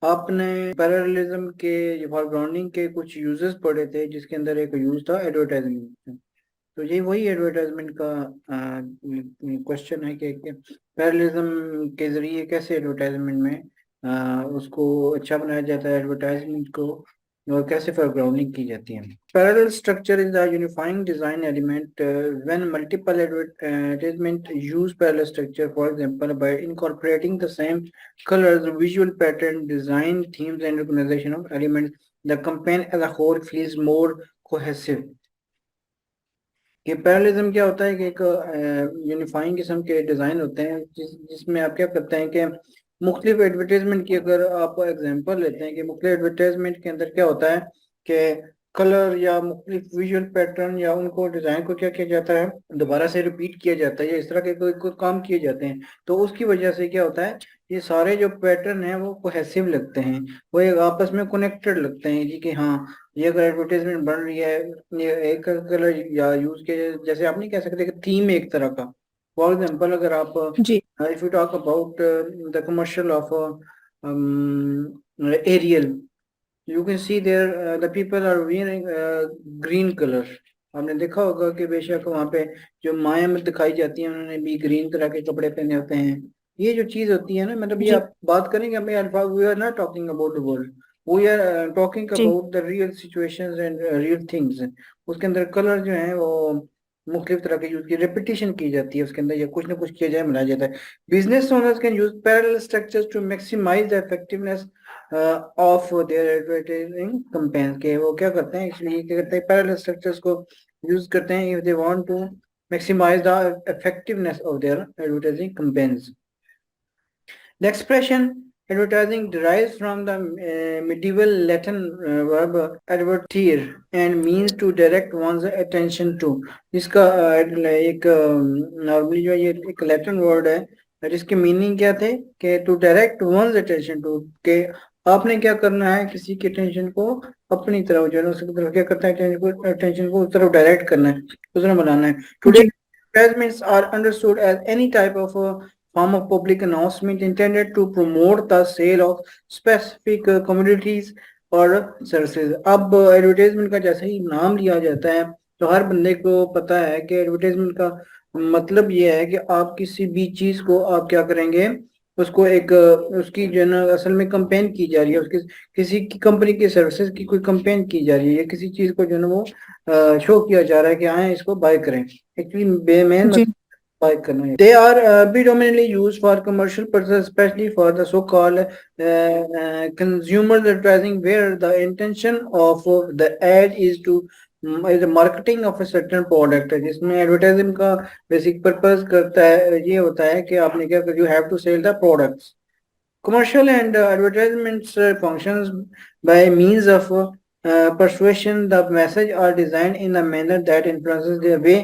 आपने पैरेललिज्म के फॉरग्राउंडिंग के कुछ यूजेस पढ़े थे, जिसके अंदर एक यूज था एडवर्टाइजमेंट। तो ये वही एडवर्टाइजमेंट का क्वेश्चन है कि पैरेललिज्म के जरिए कैसे एडवर्टाइजमेंट में उसको अच्छा बनाया जाता है एडवर्टाइजमेंट को, और कैसे फॉरग्राउंडिंग की जाती है। Parallel structure is the unifying design element when multiple advertisement use parallel structure, for example by incorporating the same colors, visual pattern, design, themes and organization of elements, the campaign as a whole feels more cohesive। कि parallelism क्या होता है कि एक unifying किस्म के design होते हैं जिसमें आप क्या करते हैं कि मुख्तलिफ एडवर्टाइजमेंट की अगर आप एग्जांपल लेते हैं कि मुख्तलिफ एडवर्टाइजमेंट के अंदर क्या होता है कि कलर या मुख्तलिफ विजुअल पैटर्न या उनको डिज़ाइन को क्या किया जाता है, दोबारा से रिपीट किया जाता है या इस तरह के कोई काम किए जाते हैं। तो उसकी वजह से क्या होता है, ये सारे जो पैटर्न हैं वो कोहेसिव लगते हैं, वो एक आपस में कनेक्टेड लगते हैं जी कि हाँ, ये अगर एडवर्टाइजमेंट बन रही है, ये एक कलर या यूज के, जैसे आप नहीं कह सकते कि थीम एक तरह का। फॉर एग्जांपल अगर आप जी। If you talk about the commercial of Ariel, you can see there the people are wearing green colour. आपने देखा होगा कि बेशक वहाँ पे जो माया में दिखाई जाती है उन्होंने भी ग्रीन तरह के कपड़े पहने होते हैं। ये जो चीज होती है ना, मतलब ये जी। आप बात करेंगे हमें alpha, we are not talking about the world, we are talking जी। About the real situations and real things. उसके अंदर कलर जो है वो मुख्तलिफ तरह के यूज की रिपीटिशन की जाती है, उसके अंदर या कुछ ना कुछ किया जाए, मिलाया जाता है। Business owners can use parallel structures to maximise the effectiveness of their advertising campaign. के वो क्या करते हैं, एक्चुअली क्या करते हैं, पैरेलल स्ट्रक्चर्स को यूज करते हैं if they want to maximize the effectiveness of their advertising campaigns. The expression advertising derives from the medieval Latin verb advertere and means to direct one's attention to। इसका एक normally जो ये एक Latin word है जिसके meaning क्या थे कि to direct one's attention to, के आपने क्या करना है, किसी के अटेंशन को अपनी तरफ जो है उसकी तरफ क्या करता है, अटेंशन को उस तरफ डायरेक्ट करना है, उस तरफ बनाना है। टुडे जी। advertisements are understood as any type of form of public announcement intended to promote the sale of specific commodities और सर्विसेज। अब एडवर्टाइजमेंट का जैसे ही नाम लिया जाता है तो हर बंदे को पता है कि एडवर्टाइजमेंट का मतलब ये है कि आप किसी भी चीज को आप क्या करेंगे, उसको एक उसकी जो है ना असल में कंपेन की जा रही है, उसकी किसी की कंपनी की सर्विसेज की कोई कंपेन की जा रही है, या किसी चीज को जो है ना वो शो किया जा रहा है कि आए इसको बाय करें। एक्चुअली बेमेन जी। buy करना है। They are predominantly used for commercial purposes, especially for the so-called consumer advertising, where the intention of the ad is to is the marketing of a certain product, जिसमें advertising का basic purpose करता है, ये होता है कि आपने क्या कर, you have to sell the products. Commercial and advertisements functions by means of persuasion. The message are designed in a manner that influences the way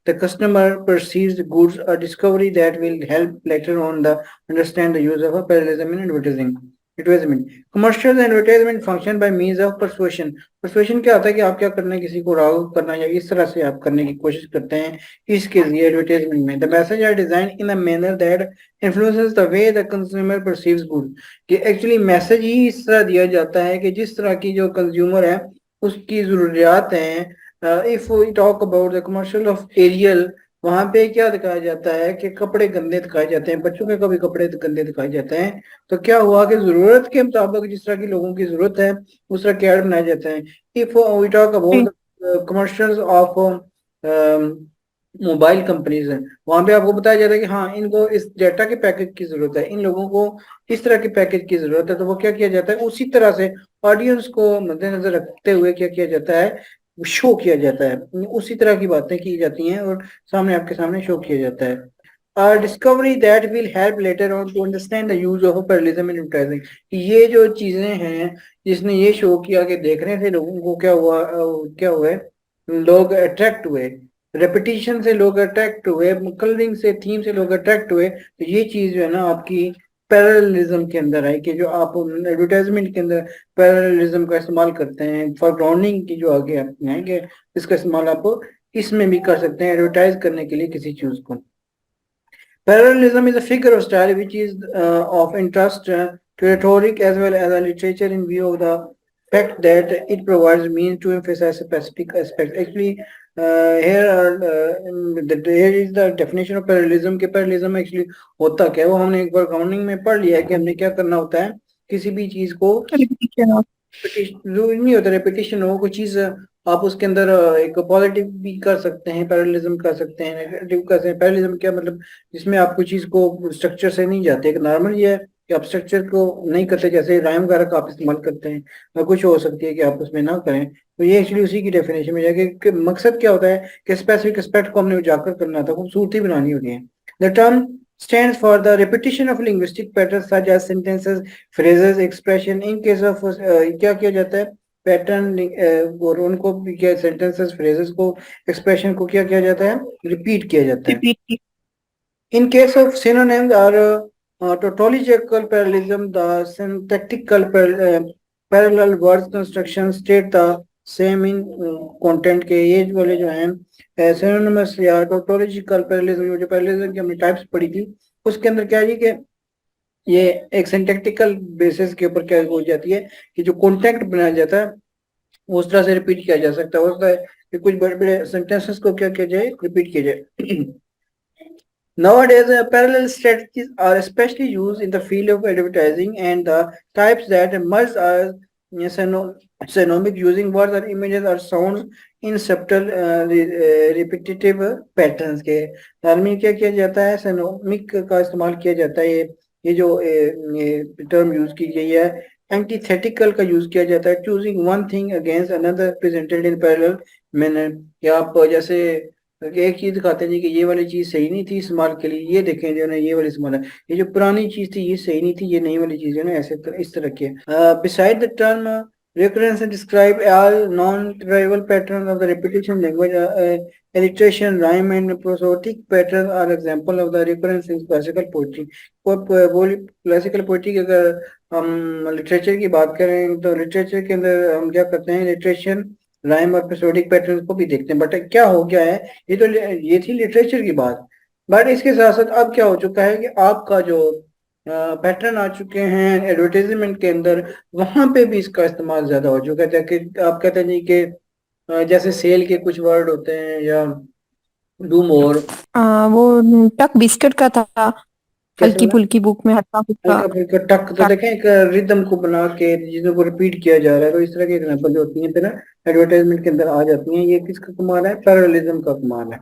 the customer perceives the goods, a discovery that will help later on the understand the use of a parallelism in advertising। advertisement commercial advertisement function by means of persuasion क्या होता है कि आप क्या करना है, किसी को राग करना या इस तरह से आप करने की कोशिश करते हैं इसके लिए एडवर्टाइजमेंट में। The message are design in a manner that influences the way the consumer perceives good। कि एक्चुअली मैसेज ही इस तरह दिया जाता है कि जिस तरह की जो कंज्यूमर है उसकी जरूरियात हैं। If we talk about the commercial of Ariel, वहां पे क्या दिखाया जाता है कि कपड़े गंदे दिखाए जाते हैं, बच्चों के कभी कपड़े गंदे दिखाए जाते हैं। तो क्या हुआ कि जरूरत के मुताबिक जिस तरह की लोगों की जरूरत है उस तरह के ऐड बनाए जाते हैं। इफ वी टॉक जी। About commercials of mobile companies हैं, वहां पे आपको बताया जाता है कि हाँ इनको इस डेटा के पैकेज की जरूरत है, इन लोगों को इस तरह के पैकेज की जरूरत है, तो वो क्या किया जाता है, उसी तरह से ऑडियंस को मद्देनजर रखते हुए क्या किया जाता है, शो किया जाता है, उसी तरह की बातें की जाती हैं और सामने आपके सामने शो किया जाता है। A discovery that will help later on to understand the use of parallelism in advertising। ये जो चीजें हैं जिसने ये शो किया कि देखने से लोगों को क्या हुआ, क्या हुआ है, लोग अट्रैक्ट हुए, रेपिटेशन से लोग अट्रैक्ट हुए, कलरिंग से, थीम से लोग अट्रैक्ट हुए। तो ये चीज जो है ना आपकी पैरेललिज्म के अंदर है कि जो आप एडवर्टाइजमेंट के अंदर पैरेललिज्म का इस्तेमाल करते हैं फॉर ग्राउंडिंग की, जो आगे है कि इसका इस्तेमाल आप इसमें भी कर सकते हैं एडवर्टाइज करने के लिए किसी चीज को। Parallelism is a figure of style which is of interest to rhetoric as well as a literature in view of the fact that it provides means to emphasize specific aspects. Actually, here is the definition of parallelism. के parallelism actually होता क्या है वो हमने एक बार grounding में पढ़ लिया है कि हमने क्या करना होता है किसी भी चीज को जरूरी नहीं होता रेपिटेशन हो कोई चीज आप उसके अंदर एक पॉजिटिव भी कर सकते हैं पैरेललिज्म कर सकते हैं नेगेटिव कर सकते हैं पैरेललिज्म क्या मतलब जिसमें आप कोई चीज को स्ट्रक्चर से नहीं जाते एक नॉर्मल ये है कि आप स्ट्रक्चर को नहीं करते जैसे राइम वगैरह का आप इस्तेमाल करते हैं या कुछ हो सकती है कि आप उसमें ना करें तो ये एक्चुअली उसी की डेफिनेशन में जाएगी कि मकसद क्या होता है कि स्पेसिफिक एस्पेक्ट को हमने उजागर करना था खूबसूरती बनानी होती है the term stands for the repetition of linguistic patterns such as sentences, phrases, expression. In case of क्या किया जाता है पैटर्न और उनको क्या sentences, phrases को expression को क्या किया जाता है repeat किया जाता है. Repeat. In case of synonyms or tautological parallelism, the syntactical parallel words construction state the same in content के ये वाले जो हैं synonymous या tautological parallelism जो parallelism की हमने types पढ़ी थी उसके अंदर क्या है कि ये एक सिंटैक्टिकल बेसिस के ऊपर क्या हो जाती है कि जो कॉन्टेक्ट बनाया जाता है उस तरह से रिपीट किया जा सकता है होता है कि कुछ बड़े बड़े सेंटेंसेस को क्या किया जाए रिपीट किया जाए Nowadays, parallel strategies are especially used in the field of advertising and the types that merge are synonymic using words or images or sounds in subtle repetitive patterns के धर्म में क्या किया जाता है synonymic का इस्तेमाल किया जाता है ये जो टर्म यूज की गई है एंटीथेटिकल का यूज किया जाता है choosing one thing against another presented in parallel manner या आप जैसे एक चीज दिखाते हैं कि ये वाली चीज सही नहीं थी इस्तेमाल के लिए ये देखें जो ना ये वाली इस्तेमाल है ये जो पुरानी चीज थी ये सही नहीं थी ये नई वाली चीज है ना ऐसे इस तरह की beside the term recurrence and describe all non-trivial patterns of the repetition language alliteration rhyme and prosodic patterns are example of the recurrence in classical poetry classical poetry की अगर हम लिटरेचर की बात करें तो लिटरेचर के अंदर हम क्या करते हैं लिटरेशन राइम और एपिसोडिक पैटर्न को भी देखते हैं बट क्या हो गया है ये थी लिटरेचर की बात बट इसके साथ साथ अब क्या हो चुका है कि आपका जो पैटर्न आ चुके हैं एडवर्टाइजमेंट के अंदर वहां पे भी इसका इस्तेमाल ज्यादा हो चुका है कि आप कहते हैं जी कि जैसे सेल के कुछ वर्ड होते हैं या डू मोर वो टक बिस्किट का था हल्की फुल्की बुक में हल्का फुल्का टक तो देखें एक रिदम को बना के चीजों को रिपीट किया जा रहा है तो इस तरह की एग्जांपल जो होती हैं फिर एडवर्टाइजमेंट के अंदर आ जाती हैं ये किसका कमाल है पैरेललिज्म का कमाल है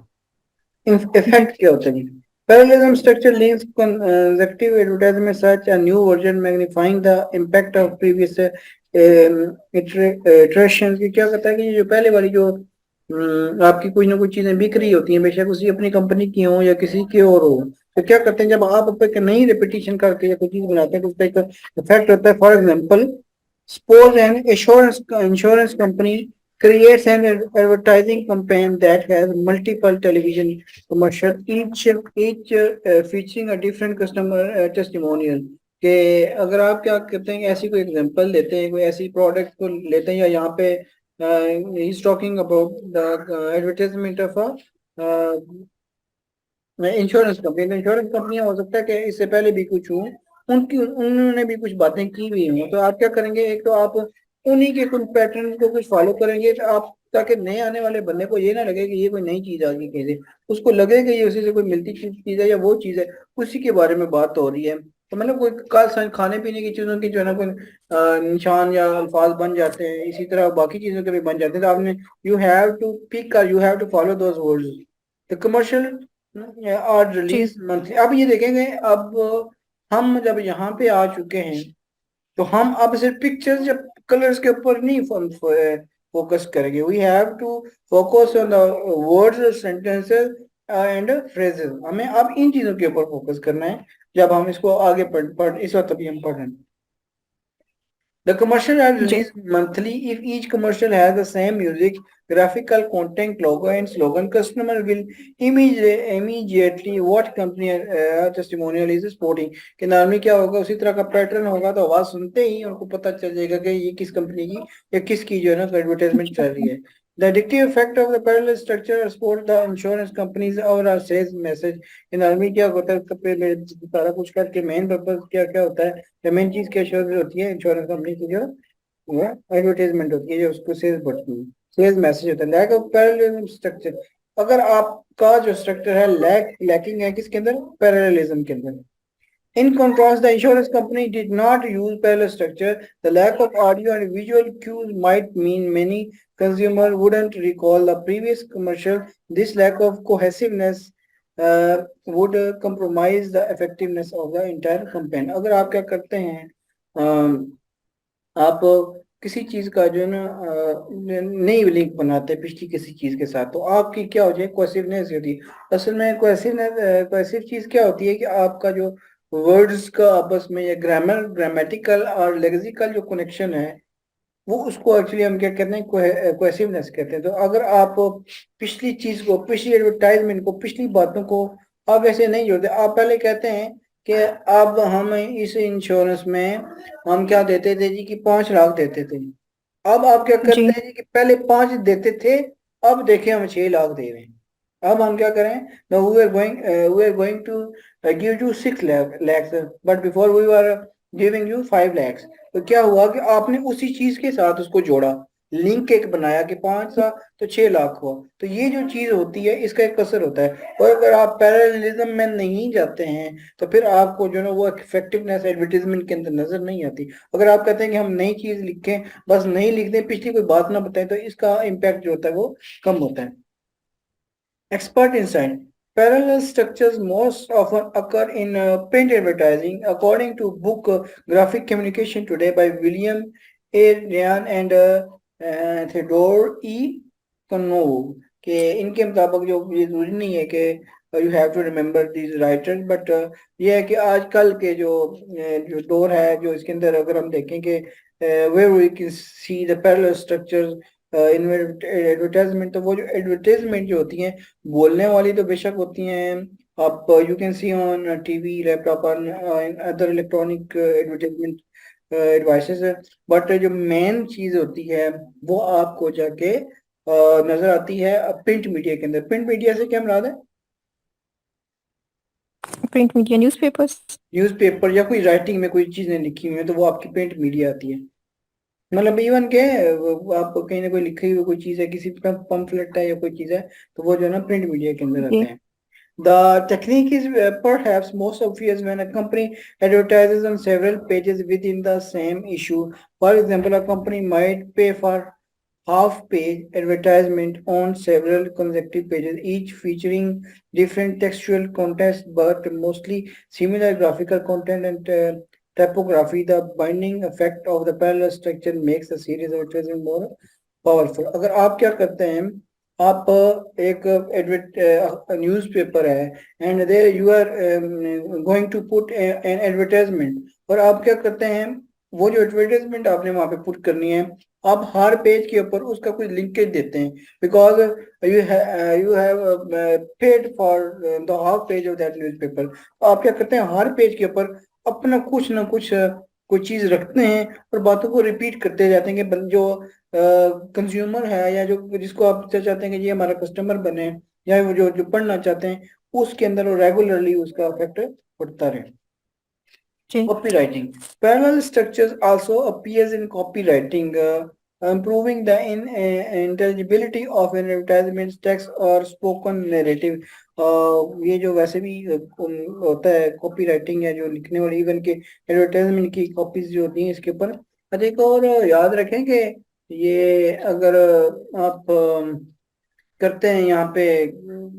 इफेक्ट क्या होता है Parallelism structure links consecutive advertisement such a new version magnifying the impact of previous iterations की क्या कहता है कि जो पहले वाली जो आपकी कोई ना कोई चीजें बिक रही होती हैं बेशक उसी अपनी कंपनी की हो या किसी की और हो तो क्या करते हैं जब आप एक नई रिपीटिशन करके या कोई चीज बनाते हैं तो उसका एक इफेक्ट होता है for example suppose an insurance company creates an advertising campaign that has multiple television commercial each featuring a different customer testimonial कि अगर आप क्या करते हैं ऐसी कोई एग्जांपल देते हैं कोई ऐसी प्रोडक्ट को लेते हैं या यहाँ पे he is talking about the advertisement of insurance कंपनियां हो सकता है कि इससे पहले भी कुछ हो उन्होंने भी कुछ बातें की हुई हो तो आप क्या करेंगे एक तो आप उन्हीं के कुछ पैटर्न को कुछ फॉलो करेंगे तो आप ताकि नए आने वाले बंदे को ये ना लगे कि ये कोई नई चीज आ गई कहीं उसको लगे कि ये उसी से कोई मिलती चीज है या वो चीज है उसी के बारे में बात हो रही है तो मतलब कोई काल खाने पीने की चीजों की जो है ना कोई निशान या अल्फाज बन जाते हैं इसी तरह बाकी चीजों के भी बन जाते हैं तो आपने you have to pick you have to follow those words the commercial और रिलीज मंथली अब ये देखेंगे अब हम जब यहाँ पे आ चुके हैं तो हम अब सिर्फ पिक्चर्स या कलर्स के ऊपर नहीं फोकस करेंगे we have to focus on the words sentences and phrases हमें अब इन चीजों के ऊपर फोकस करना है जब हम इसको आगे पढ़ इस वक्त अभी हम पढ़ रहे हैं The commercial are released monthly. If each commercial has the same music, graphical content, logo, and slogan, customer will immediately what company testimonial is supporting. कि नॉर्मली क्या होगा उसी तरह का पैटर्न होगा तो आवाज सुनते ही उनको पता चल जाएगा कि ये किस कंपनी की या किसकी जो है ना एडवर्टाइजमेंट चल रही है The addictive effect of the parallel structure supports the insurance companies और our sales message in army क्या होता है सारा कुछ करके मेन पर्पस क्या क्या होता है या मेन चीज क्या शोर होती है इंश्योरेंस कंपनी की जो वो एडवर्टाइजमेंट होती है जो उसको सेल्स बढ़ती है सेल्स मैसेज होता है लैक ऑफ पैरेललिज्म स्ट्रक्चर अगर आपका जो स्ट्रक्चर है लैकिंग है किसके अंदर पैरेललिज्म के अंदर In contrast, the insurance company did not use parallel structure. The lack of audio and visual cues might mean many consumers wouldn't recall the previous commercial. This lack of cohesiveness would compromise the effectiveness of the entire campaign. अगर आप क्या करते हैं आप किसी चीज का जो है ना नई लिंक बनाते हैं पिछली किसी चीज के साथ तो आपकी क्या हो जाए कोहेसिवनेस होती है असल में कोहेसिव चीज क्या होती है कि आपका जो वर्ड्स का आपस में या ग्रामेटिकल और लेक्सिकल जो कनेक्शन है वो उसको एक्चुअली हम क्या कहते हैं कोहेसिवनेस कहते हैं तो अगर आप पिछली चीज को पिछली एडवर्टाइजमेंट को पिछली बातों को आप ऐसे नहीं जोड़ते आप पहले कहते हैं कि अब हम इस इंश्योरेंस में हम क्या देते थे जी कि 5 लाख देते थे अब आप क्या करते जी हैं जी कि पहले 5 देते थे अब देखे हम 6 लाख दे रहे हैं अब हम क्या करें no we are going to give you 6 lakhs but before we were giving you 5 lakhs तो क्या हुआ कि आपने उसी चीज के साथ उसको जोड़ा लिंक एक बनाया कि 5 था तो 6 लाख हुआ तो ये जो चीज होती है इसका एक असर होता है और अगर आप पैरेललिज्म में नहीं जाते हैं तो फिर आपको जो ना वो इफेक्टिवनेस एडवर्टीजमेंट के अंदर नजर नहीं आती अगर आप कहते हैं कि हम नई चीज लिखें बस नहीं लिख दें पिछली कोई बात ना बताएं तो इसका इम्पैक्ट जो होता है वो कम होता है Expert insight. Parallel structures most often occur in print advertising, according to book Graphic Communication Today by William A. Ryan and Theodore E. Konow. कि इनके मुताबिक जो ये जरूरी नहीं है कि you have to remember these writers but ये है कि आजकल के जो दौर है जो इसके अंदर अगर हम देखें कि where we can see the parallel structures in advertisement तो वो जो एडवर्टाइजमेंट जो होती हैं बोलने वाली तो बेशक होती हैं आप you can C on TV laptop on other electronic advertisement devices but जो मेन चीज होती है वो आपको जाके नजर आती है प्रिंट मीडिया के अंदर प्रिंट मीडिया से क्या मुराद है प्रिंट मीडिया न्यूज़पेपर्स न्यूज़पेपर या कोई राइटिंग में कोई चीजें लिखी हुई है तो वो आपकी प्रिंट मीडिया आती है मतलब इवन के आप कहीं ना कोई लिखी हुई कोई चीज है किसी पंफलेट है या कोई चीज है तो वो जो है ना प्रिंट मीडिया के अंदर आते हैं The technique is perhaps most obvious when a company advertises on several pages within the same issue. For example, a company might pay for half-page advertisement on several consecutive pages, each featuring different textual context but mostly similar graphical content and typography. The binding effect of the parallel structure makes the series advertising more powerful. अगर आप क्या करते हैं आप एक newspaper है and there you are going to put an advertisement और आप क्या करते हैं वो जो एडवर्टाइजमेंट आपने वहां पे पुट करनी है आप हर पेज के ऊपर उसका कोई लिंकेज देते हैं because you have paid for the half page of that newspaper आप क्या करते हैं हर पेज के ऊपर अपना कुछ ना कुछ कोई चीज रखते हैं और बातों को रिपीट करते जाते हैं कि जो कंज्यूमर है या जो जिसको आप चाहते हैं कि ये हमारा कस्टमर बने या वो जो पढ़ना चाहते हैं उसके अंदर वो रेगुलरली उसका इफेक्ट पड़ता रहे Copywriting. Parallel structures also appears in copywriting, improving the intelligibility of an advertisement's text or spoken narrative. ये जो वैसे भी होता है कॉपीराइटिंग या जो लिखने वाली इवन के एडवर्टाइजमेंट की कॉपीज जो होती हैं इसके ऊपर एक और याद रखें कि ये अगर आप करते हैं यहाँ पे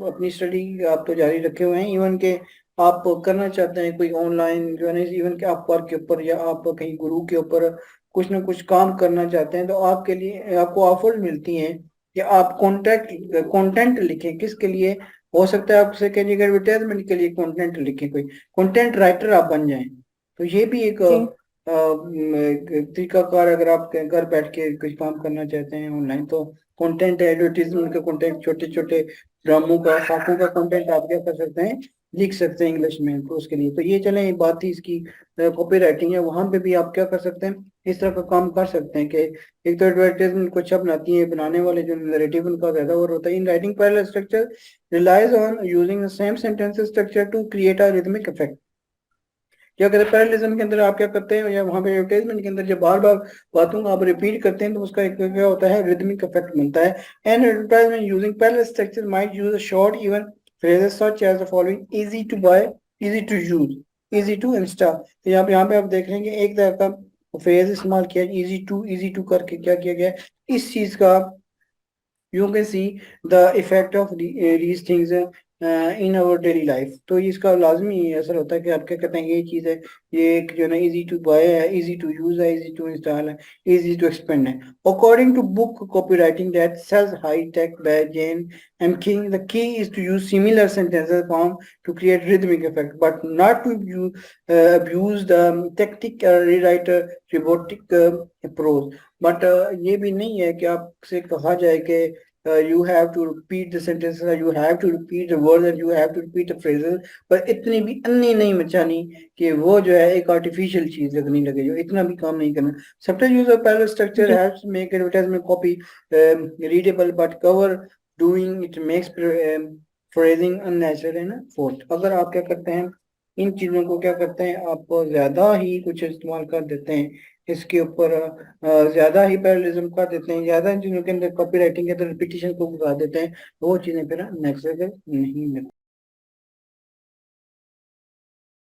अपनी स्टडी आप तो जारी रखे हुए हैं इवन के आप करना चाहते हैं कोई ऑनलाइन जो है इवन के आप वर्क के ऊपर या आप कहीं गुरु के ऊपर कुछ ना कुछ काम करना चाहते हैं तो आपके लिए आपको ऑफर मिलती हैं कि आप कंटेंट लिखें किसके लिए हो सकता है आपसे कहीं एडवर्टाइजमेंट के लिए कंटेंट लिखें कोई कंटेंट राइटर आप बन जाएं तो ये भी एक तरीकाकार अगर आप घर बैठ के कुछ काम करना चाहते हैं ऑनलाइन तो कंटेंट एडवर्टीजमेंट का कंटेंट छोटे छोटे ड्रामों का खातों का कंटेंट आप क्या कर सकते हैं लिख सकते हैं इंग्लिश में, तो उसके लिए तो ये चलें, एक बात थी इसकी कॉपी राइटिंग है, वहां पे भी आप क्या कर सकते हैं, इस तरह का काम कर सकते हैं कि एक तो एडवर्टाइजमेंट को अच्छा बनाती है, बनाने वाले जो नैरेटिव उनका ज्यादा और होता है। In writing parallel structure relies on using the same sentence structure to create a rhythmic effect. क्या कहते हैं पैरेललिज्म के अंदर आप क्या करते हैं, या वहां पे एडवर्टाइजमेंट के अंदर जब बार बार बातों को आप रिपीट करते हैं तो उसका एक क्या होता है, रिदमिक इफेक्ट बनता है। And advertisement using parallel structure might use a short even phrases such as the following: easy to buy, easy to use, easy to install। तो यहाँ पे आप देख रहे हैं कि एक तरह का फ्रेज इस्तेमाल किया, इजी टू करके क्या किया गया है इस चीज का। you can see the effect of these things in our daily life। तो इसका लाजमी असर होता है कि आप क्या कहते हैं, ये चीज़ है, ये एक जो है ना इजी टू बाय है, इजी टू यूज है, इजी टू इंस्टॉल है, इजी टू एक्सपेंड है। According to book copywriting that sells high tech by Jen M King, the key is to use similar sentences form to create rhythmic effect but not to abuse the tactic rewrite robotic approach। But ये भी नहीं है कि आपसे कहा जाए कि you have to repeat the sentences, you have to repeat the words, and you have to repeat the phrases। पर इतनी भी अन्नी नहीं मचानी कि वो जो है एक आर्टिफिशियल चीज लगने लगे, जो इतना भी काम नहीं करना। Sometimes use of parallel structure जी helps make advertisement copy readable but cover doing it makes phrasing unnatural है ना forced। अगर आप क्या करते हैं, इन चीजों को क्या करते हैं, आप ज्यादा ही कुछ इस्तेमाल कर देते हैं, इसके ऊपर ज्यादा ही पैरेललिज्म कर देते हैं, ज्यादा इन चीजों के अंदर कॉपी राइटिंग के अंदर रिपीटिशन को घुसा देते हैं, तो वो चीजें फिर नेक्स्ट लेवल नहीं मिलती।